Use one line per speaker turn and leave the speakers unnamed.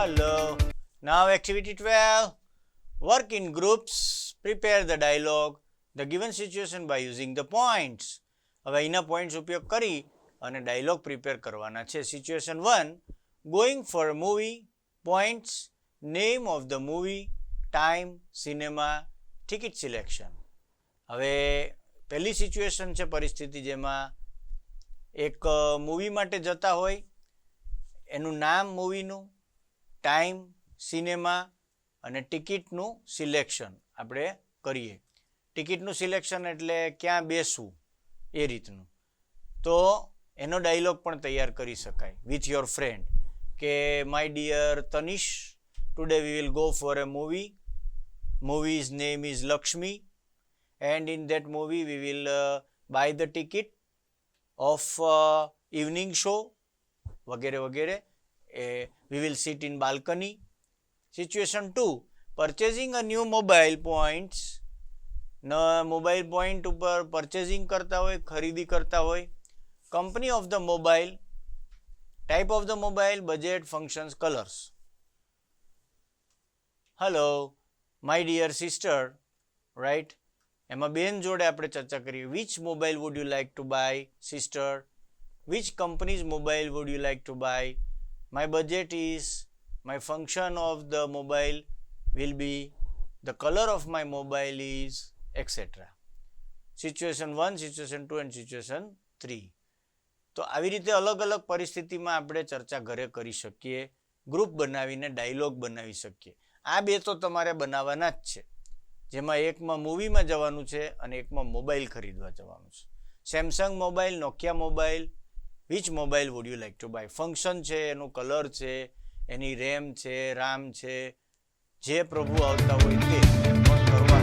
Hello. Now activity 12. Work in groups. Prepare the dialogue. The given situation by using the points. હવે અહીંના points ઉપયોગ કરી અને dialog prepare કરવાના છે. Situation 1. Going for a movie. Points. Name of the movie. Time. Cinema. Ticket selection. હવે પહેલી situation છે પરિસ્થિતિ જેમાં એક મૂવી માટે જતા હોય, એનું નામ મૂવીનું, ટાઈમ, સિનેમા અને ટિકિટનું સિલેક્શન આપણે કરીએ. ટિકિટનું સિલેક્શન એટલે ક્યાં બેસવું એ રીતનું. તો એનો ડાયલોગ પણ તૈયાર કરી શકાય વિથ યોર ફ્રેન્ડ કે my dear Tanish, today we will go for a movie. Movie's name is Lakshmi and in that movie we will buy the ticket of evening show વગેરે વગેરે. We will sit in balcony. Situation 2. Purchasing a new mobile points. Mobile point ઉપર purchasing કરતા હોય, ખરીદી કરતા હોય. Company of the mobile, type of the mobile, budget, functions, colours. Hello my dear sister, right? એમાં બેન જોડે આપણે ચર્ચા કરીએ. Which mobile would you like to buy sister? Which companies mobile would you like to buy? My budget is, my function of the mobile will be, the colour of my mobile is, etcetera. Situation 1, situation 2 and situation 3. તો આવી રીતે અલગ અલગ પરિસ્થિતિમાં આપણે ચર્ચા ઘરે કરી શકીએ, ગ્રુપ બનાવીને ડાયલોગ બનાવી શકીએ. આ બે તો તમારે બનાવવાના જ છે, જેમાં એકમાં મૂવીમાં જવાનું છે અને એકમાં મોબાઈલ ખરીદવા જવાનું છે. Samsung mobile, Nokia mobile. Which mobile would you like to buy? Function છે, એનું કલર છે, એની રેમ છે, રામ છે, જે પ્રભુ આવતા હોય તે પણ કરવા